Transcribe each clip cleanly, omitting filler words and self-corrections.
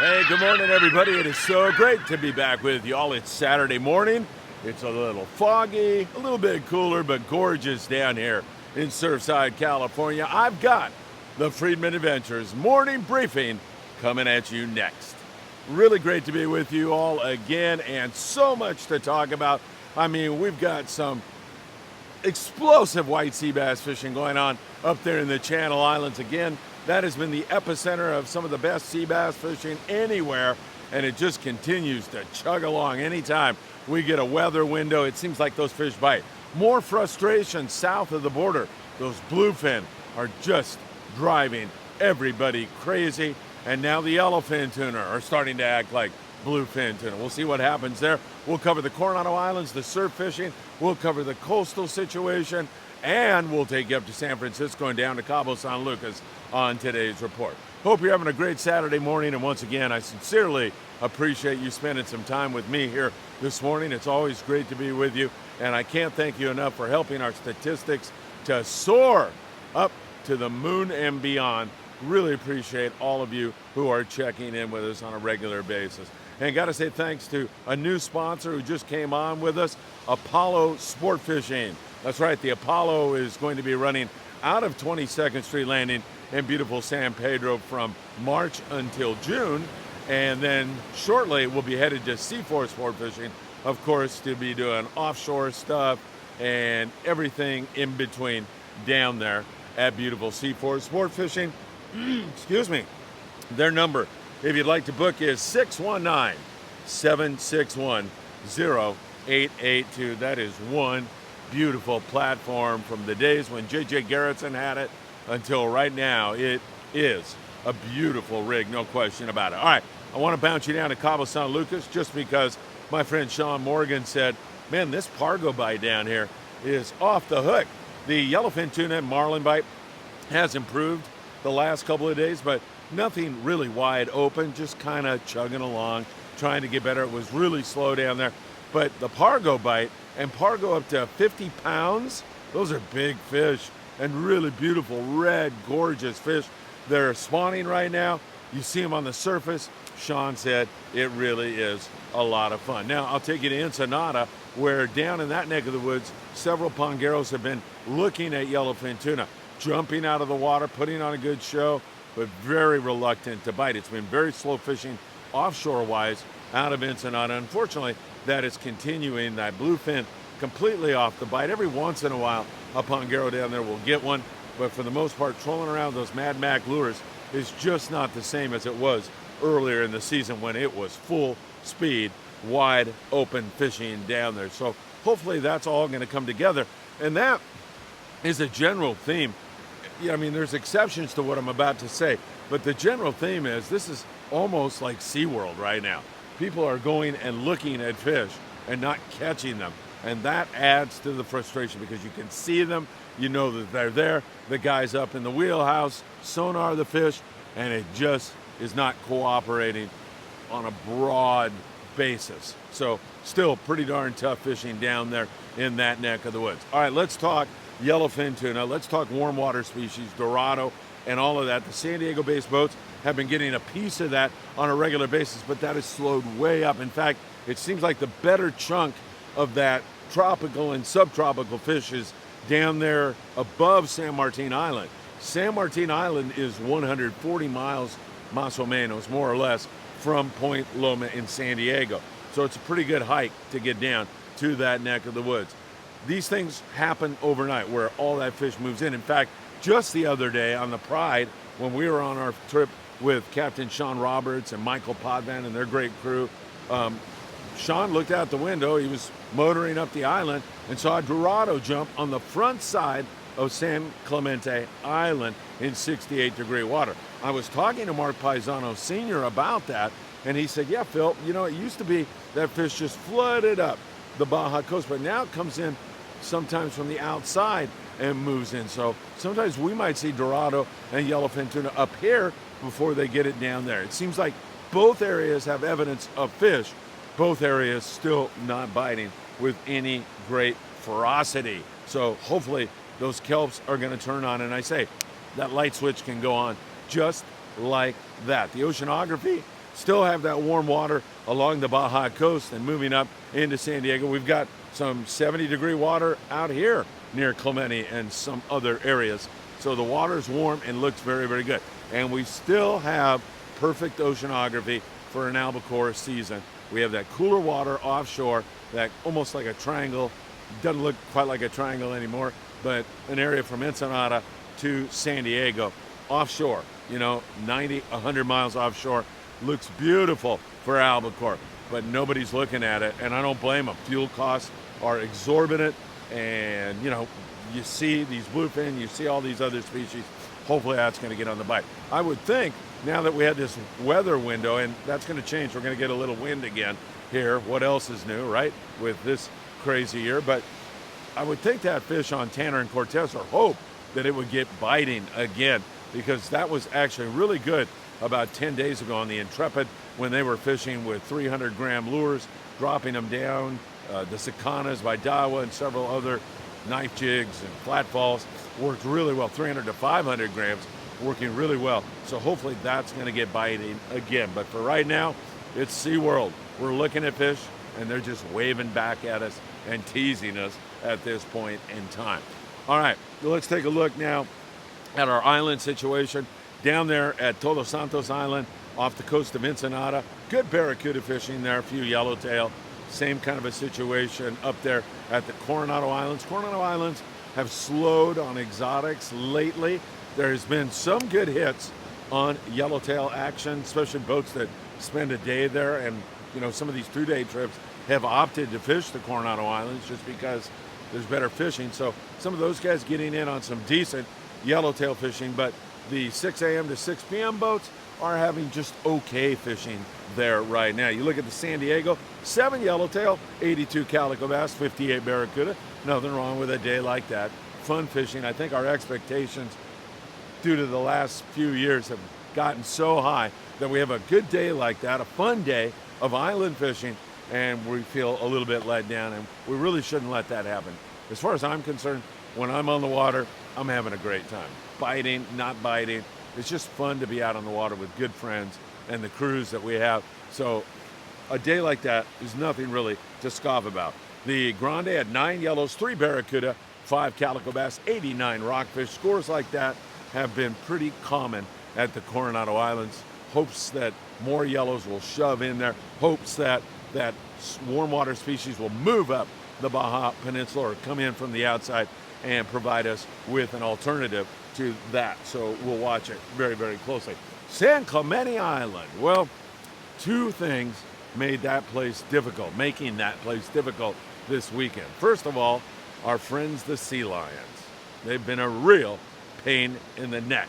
Hey, good morning, everybody. It is so great to be back with y'all. It's Saturday morning. It's a little foggy, a little bit cooler, but gorgeous down here in Surfside, California. I've got the Friedman Adventures morning briefing coming at you next. Really great to be with you all again, and so much to talk about. I mean, we've got some explosive white sea bass fishing going on up there in the Channel Islands. Again, that has been the epicenter of some of the best sea bass fishing anywhere, and it just continues to chug along. Anytime we get a weather window, it seems like those fish bite. More frustration south of the border. Those bluefin are just driving everybody crazy, and now the yellowfin tuna are starting to act like bluefin tuna. We'll see what happens there. We'll cover the Coronado Islands, the surf fishing. We'll cover the coastal situation, and we'll take you up to San Francisco and down to Cabo San Lucas on today's report. Hope you're having a great Saturday morning, and once again, I sincerely appreciate you spending some time with me here this morning. It's always great to be with you, and I can't thank you enough for helping our statistics to soar up to the moon and beyond. Really appreciate all of you who are checking in with us on a regular basis. And got to say thanks to a new sponsor who just came on with us, Apollo Sport Fishing. That's right, the Apollo is going to be running out of 22nd Street Landing in beautiful San Pedro from March until June. And then shortly we'll be headed to Seaforth Sport Fishing, of course, to be doing offshore stuff and everything in between down there at beautiful Seaforth Sport Fishing. Excuse me. Their number, if you'd like to book, is 619-761-0882. That is one beautiful platform from the days when J.J. Garrettson had it until right now. It is a beautiful rig, no question about it. All right, I want to bounce you down to Cabo San Lucas just because my friend Sean Morgan said, man, this pargo bite down here is off the hook. The yellowfin tuna and marlin bite has improved the last couple of days, but nothing really wide open, just kind of chugging along, trying to get better. It was really slow down there. But the pargo bite, and pargo up to 50 pounds, those are big fish and really beautiful, red, gorgeous fish. They're spawning right now. You see them on the surface. Sean said it really is a lot of fun. Now, I'll take you to Ensenada, where down in that neck of the woods, several pongueros have been looking at yellowfin tuna, jumping out of the water, putting on a good show, but very reluctant to bite. It's been very slow fishing offshore-wise out of Ensenada. Unfortunately, that is continuing. That bluefin completely off the bite. Every once in a while, a pongero down there will get one, but for the most part, trolling around those Mad Mac lures is just not the same as it was earlier in the season when it was full speed, wide open fishing down there. So hopefully that's all going to come together, and that is a general theme. Yeah, I mean, there's exceptions to what I'm about to say, but the general theme is this is almost like SeaWorld right now. People are going and looking at fish and not catching them, and that adds to the frustration because you can see them, you know that they're there, the guy's up in the wheelhouse, sonar the fish, and it just is not cooperating on a broad basis. So still pretty darn tough fishing down there in that neck of the woods. All right, let's talk yellowfin tuna. Let's talk warm water species, Dorado, and all of that. The San Diego-based boats have been getting a piece of that on a regular basis, but that has slowed way up. In fact, it seems like the better chunk of that tropical and subtropical fish is down there above San Martin Island. San Martin Island is 140 miles, más o menos, more or less, from Point Loma in San Diego. So it's a pretty good hike to get down to that neck of the woods. These things happen overnight where all that fish moves in. In fact, just the other day on the Pride, when we were on our trip with Captain Sean Roberts and Michael Podvan and their great crew, Sean looked out the window. He was motoring up the island and saw a Dorado jump on the front side of San Clemente Island in 68-degree water. I was talking to Mark Paisano Sr. about that, and he said, yeah, Phil, you know, it used to be that fish just flooded up the Baja coast, but now it comes in sometimes from the outside and moves in. So sometimes we might see Dorado and yellowfin tuna up here before they get it down there. It seems like both areas have evidence of fish, both areas still not biting with any great ferocity. So hopefully those kelps are going to turn on, and I say that light switch can go on just like that. The oceanography still have that warm water along the Baja coast and moving up into San Diego. We've got some 70-degree water out here near Clemente and some other areas. So the water's warm and looks very, very good. And we still have perfect oceanography for an albacore season. We have that cooler water offshore, that almost like a triangle, doesn't look quite like a triangle anymore, but an area from Ensenada to San Diego, offshore, 90, 100 miles offshore. Looks beautiful for albacore, but nobody's looking at it, and I don't blame them. Fuel costs are exorbitant, and you see these bluefin, you see all these other species. Hopefully that's going to get on the bite. I would think now that we had this weather window, and that's going to change, we're going to get a little wind again here. What else is new, right, with this crazy year? But I would think that fish on Tanner and Cortez, or hope that it would get biting again, because that was actually really good about 10 days ago on the Intrepid when they were fishing with 300-gram lures, dropping them down. The Sicanas by Dawa and several other knife jigs and flatfalls worked really well. 300 to 500 grams working really well. So hopefully that's going to get biting again. But for right now, it's SeaWorld. We're looking at fish, and they're just waving back at us and teasing us at this point in time. All right, let's take a look now at our island situation. Down there at Todos Santos Island off the coast of Ensenada, good barracuda fishing there, a few yellowtail. Same kind of a situation up there at the Coronado Islands. Coronado Islands have slowed on exotics lately. There's been some good hits on yellowtail action, especially boats that spend a day there. And, some of these 2-day trips have opted to fish the Coronado Islands just because there's better fishing. So some of those guys getting in on some decent yellowtail fishing, but the 6 a.m. to 6 p.m. boats are having just okay fishing there right now. You look at the San Diego, 7 yellowtail, 82 calico bass, 58 barracuda. Nothing wrong with a day like that. Fun fishing. I think our expectations due to the last few years have gotten so high that we have a good day like that, a fun day of island fishing, and we feel a little bit let down, and we really shouldn't let that happen. As far as I'm concerned, when I'm on the water, I'm having a great time. Biting, not biting. It's just fun to be out on the water with good friends and the crews that we have. So a day like that is nothing really to scoff about. The Grande had 9 yellows, 3 barracuda, 5 calico bass, 89 rockfish. Scores like that have been pretty common at the Coronado Islands. Hopes that more yellows will shove in there. Hopes that warm water species will move up the Baja Peninsula or come in from the outside and provide us with an alternative to that. So we'll watch it very, very closely. San Clemente Island. Well, 2 things making that place difficult this weekend. First of all, our friends the sea lions. They've been a real pain in the neck.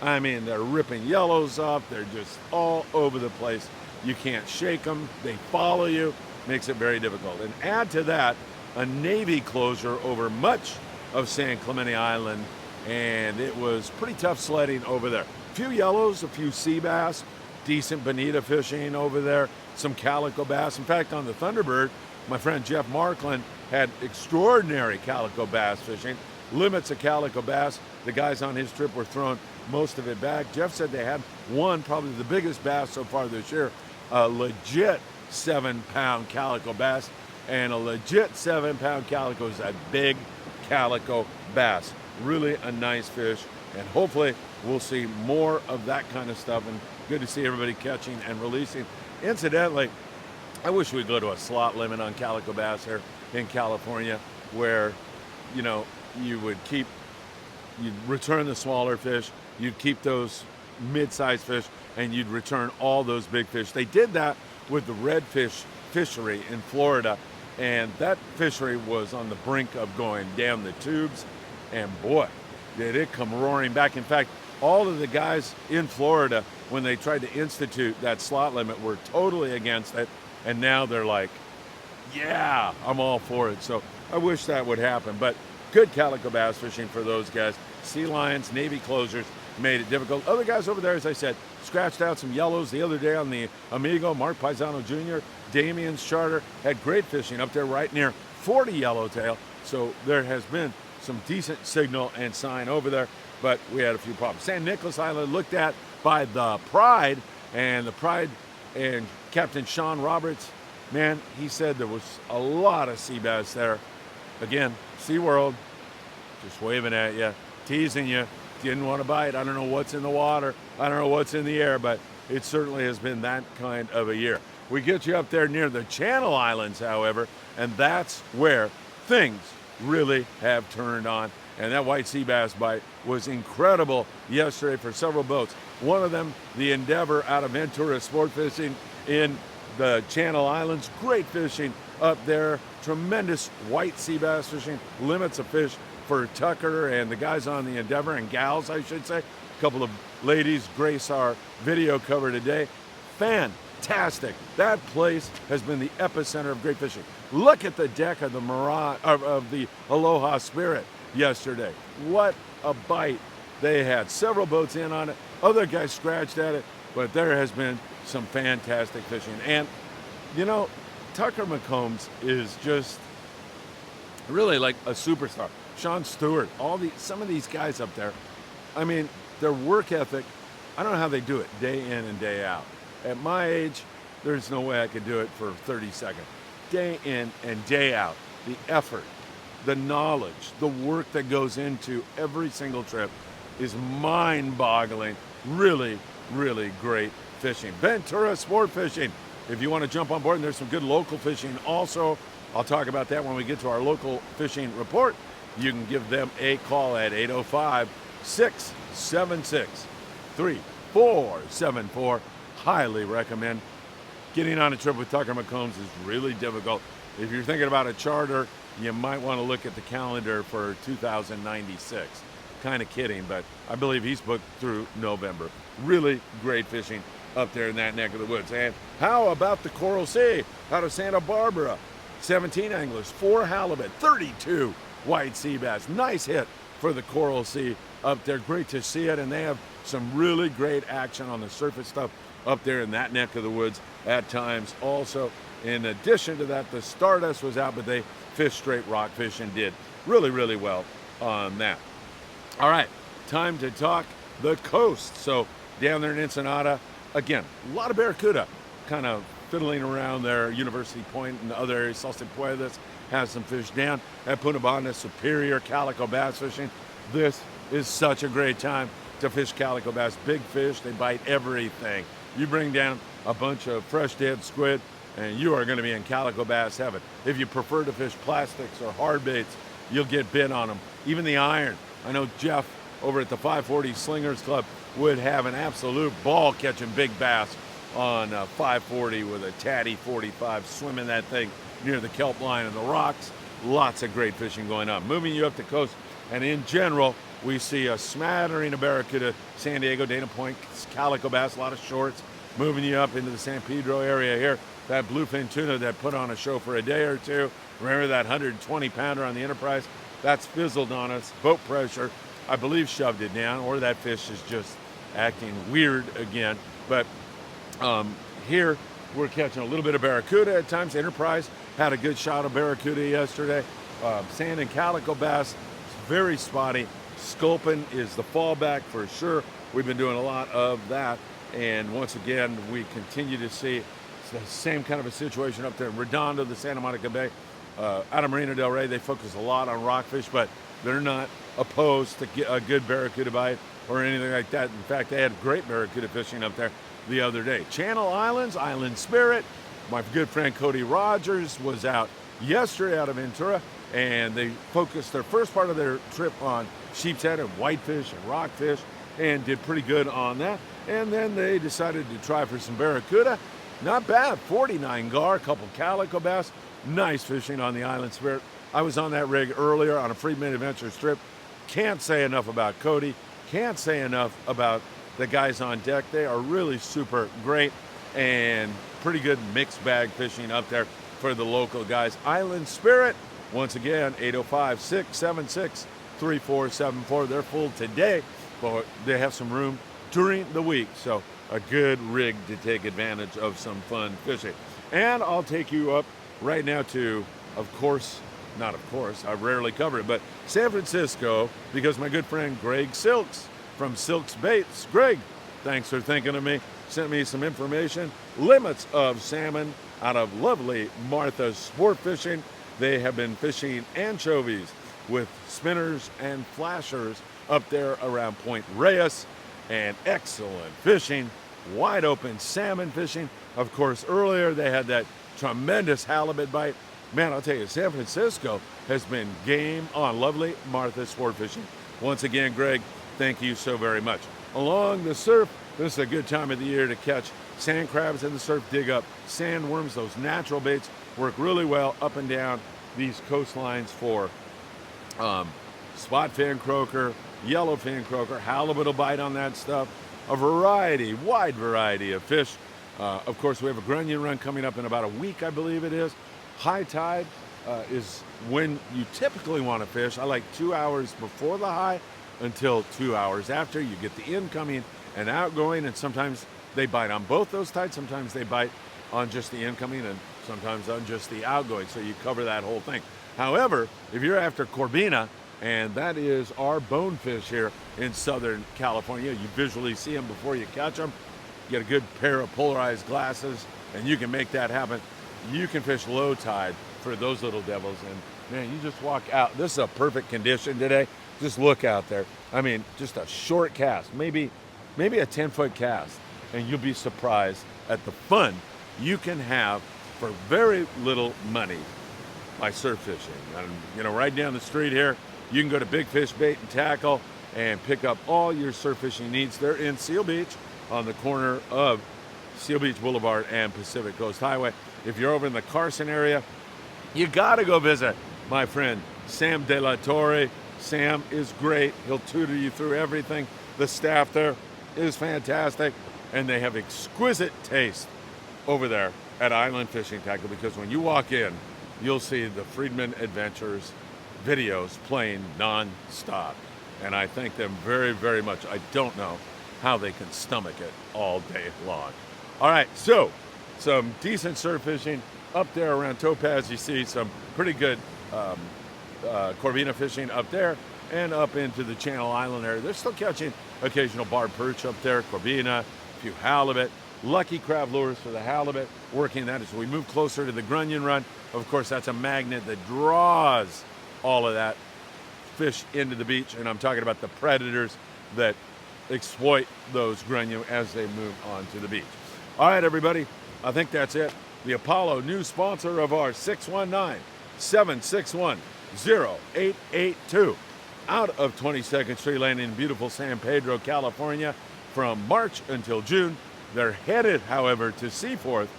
I mean, they're ripping yellows up. They're just all over the place. You can't shake them. They follow you. Makes it very difficult. And add to that a Navy closure over much of San Clemente Island, and it was pretty tough sledding over there. A few yellows, a few sea bass, decent bonita fishing over there, some calico bass. In fact, on the Thunderbird, my friend Jeff Markland had extraordinary calico bass fishing, limits of calico bass. The guys on his trip were throwing most of it back. Jeff said they had one, probably the biggest bass so far this year, a legit 7-pound calico bass, and a legit 7-pound calico is a big calico bass. Really a nice fish, and hopefully we'll see more of that kind of stuff, and good to see everybody catching and releasing. Incidentally, I wish we'd go to a slot limit on calico bass here in California, where you'd return the smaller fish, you'd keep those mid-sized fish, and you'd return all those big fish. They did that with the redfish fishery in Florida, and that fishery was on the brink of going down the tubes, and boy, did it come roaring back. In fact, all of the guys in Florida, when they tried to institute that slot limit, were totally against it, and now they're like, yeah, I'm all for it. So I wish that would happen, but good calico bass fishing for those guys. Sea lions, Navy closures made it difficult. Other guys over there, as I said, scratched out some yellows the other day on the Amigo. Mark Paisano Jr., Damien's charter, had great fishing up there right near 40 yellowtail. So there has been some decent signal and sign over there, but we had a few problems. San Nicolas Island looked at by the Pride, and the Pride And Captain Sean Roberts, man, he said there was a lot of sea bass there. Again, SeaWorld, just waving at you, teasing you. Didn't want to bite. I don't know what's in the water. I don't know what's in the air, but it certainly has been that kind of a year. We get you up there near the Channel Islands, however, and that's where things really have turned on. And that white sea bass bite was incredible yesterday for several boats. One of them, the Endeavor out of Ventura Sport Fishing in the Channel Islands. Great fishing up there. Tremendous white sea bass fishing. Limits of fish for Tucker and the guys on the Endeavor, and gals, I should say. A couple of ladies grace our video cover today. Fantastic. That place has been the epicenter of great fishing. Look at the deck of the the Aloha Spirit yesterday. What a bite they had. Several boats in on it. Other guys scratched at it, but there has been some fantastic fishing. And, you know, Tucker McCombs is just really like a superstar. Sean Stewart, some of these guys up there, I mean, their work ethic, I don't know how they do it day in and day out. At my age, there's no way I could do it for 30 seconds. Day in and day out, the effort, the knowledge, the work that goes into every single trip is mind-boggling. Really, really great fishing. Ventura Sport Fishing. If you want to jump on board, and there's some good local fishing also. I'll talk about that when we get to our local fishing report. You can give them a call at 805-676-3474. Highly recommend. Getting on a trip with Tucker McCombs is really difficult. If you're thinking about a charter, you might want to look at the calendar for 2096. Kind of kidding, but I believe he's booked through November. Really great fishing up there in that neck of the woods. And how about the Coral Sea out of Santa Barbara? 17 anglers, 4 halibut, 32 white sea bass. Nice hit for the Coral Sea up there. Great to see it, and they have some really great action on the surface stuff up there in that neck of the woods at times. Also, in addition to that, the Stardust was out, but they fished straight rockfish and did really, really well on that. All right, time to talk the coast. So down there in Ensenada, again, a lot of barracuda kind of fiddling around there. University Point and other areas. Salsa Pueblos has some fish down. At Punta Banda, superior calico bass fishing. This is such a great time to fish calico bass. Big fish, they bite everything. You bring down a bunch of fresh dead squid, and you are going to be in calico bass heaven. If you prefer to fish plastics or hard baits, you'll get bit on them. Even the iron. I know Jeff over at the 540 Slingers Club would have an absolute ball catching big bass on 540 with a Tatty 45, swimming that thing near the kelp line and the rocks. Lots of great fishing going on. Moving you up the coast, and in general, we see a smattering of barracuda, San Diego, Dana Point, calico bass, a lot of shorts. Moving you up into the San Pedro area here, that bluefin tuna that put on a show for a day or two. Remember that 120-pounder on the Enterprise? That's fizzled on us. Boat pressure, I believe, shoved it down, or that fish is just acting weird again. But here, we're catching a little bit of barracuda at times. Enterprise had a good shot of barracuda yesterday. Sand and calico bass, very spotty. Sculpin is the fallback for sure. We've been doing a lot of that. And once again, we continue to see the same kind of a situation up there in Redondo, the Santa Monica Bay. Out of Marina Del Rey, they focus a lot on rockfish, but they're not opposed to get a good barracuda bite or anything like that. In fact, they had great barracuda fishing up there the other day. Channel Islands, Island Spirit. My good friend Cody Rogers was out yesterday out of Ventura, and they focused their first part of their trip on sheep's head and whitefish and rockfish, and did pretty good on that. And then they decided to try for some barracuda. Not bad, 49 gar, a couple calico bass. Nice fishing on the Island Spirit. I was on that rig earlier on a Friedman Adventures trip. Can't say enough about Cody. Can't say enough about the guys on deck. They are really super great and pretty good mixed bag fishing up there for the local guys. Island Spirit, once again, 805-676-3474. They're full today, but they have some room during the week. So a good rig to take advantage of some fun fishing. And I'll take you up right now to, not of course, I rarely cover it, but San Francisco, because my good friend Greg Silks from Silks Baits. Greg, thanks for thinking of me. Sent me some information. limits of salmon out of lovely Martha's Sport Fishing. They have been fishing anchovies with spinners and flashers up there around Point Reyes, and excellent fishing, wide open salmon fishing. Of course, earlier they had that tremendous halibut bite. Man, I'll tell you, San Francisco has been game on. Lovely Martha's Sport Fishing. Once again, Greg, thank you so very much. Along the surf, this is a good time of the year to catch sand crabs in the surf, dig up sandworms. Those natural baits work really well up and down these coastlines for spot fin croaker, yellowfin croaker, halibut will bite on that stuff. A variety, wide variety of fish. Of course, we have a grunion run coming up in about a week, I believe it is. High tide is when you typically want to fish. I like 2 hours before the high until 2 hours after. You get the incoming and outgoing, and sometimes they bite on both those tides. Sometimes they bite on just the incoming and sometimes on just the outgoing, so you cover that whole thing. However, if you're after corbina, and that is our bonefish here in Southern California, you visually see them before you catch them. Get a good pair of polarized glasses, and you can make that happen. You can fish low tide for those little devils, and man, you just walk out. This is a perfect condition today. Just look out there. I mean, just a short cast, maybe a 10-foot cast, and you'll be surprised at the fun you can have for very little money by surf fishing. And, you know, right down the street here, you can go to Big Fish Bait and Tackle and pick up all your surf fishing needs. They're in Seal Beach on the corner of Seal Beach Boulevard and Pacific Coast Highway. If you're over in the Carson area, you got to go visit my friend Sam De La Torre. Sam is great. He'll tutor you through everything. The staff there is fantastic, and they have exquisite taste over there at Island Fishing Tackle, because when you walk in, you'll see the Friedman Adventures videos playing non-stop. And I thank them very, very much. I don't know how they can stomach it all day long. All right, so some decent surf fishing up there around Topaz. You see some pretty good corvina fishing up there and up into the Channel Island area. They're still catching occasional barred perch up there, corvina, a few halibut. Lucky crab lures for the halibut, working that as we move closer to the grunion run. Of course, that's a magnet that draws all of that fish into the beach, and I'm talking about the predators that exploit those grunion as they move on to the beach. All right, everybody, I think that's it. The Apollo, new sponsor of our 619-761-0882, out of 22nd Street Lane in beautiful San Pedro, California, from March until June. They're headed, however, to Seaforth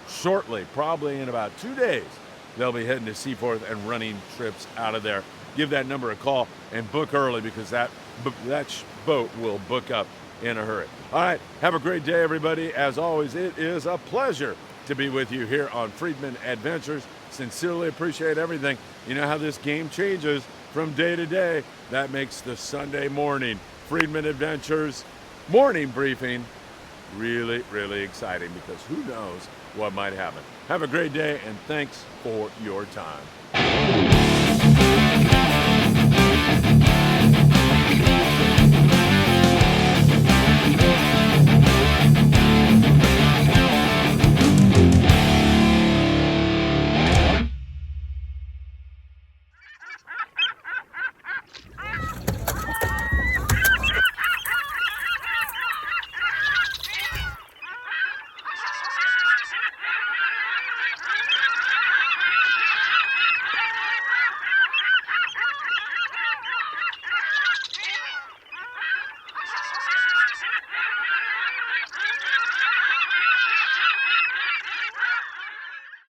shortly, probably in about 2 days. They'll be heading to Seaforth and running trips out of there. Give that number a call and book early, because that boat will book up in a hurry. All right, have a great day, everybody. As always, it is a pleasure to be with you here on Friedman Adventures. Sincerely appreciate everything. You know how this game changes from day to day. That makes the Sunday morning Friedman Adventures morning briefing really, really exciting, because who knows what might happen. Have a great day, and thanks for your time.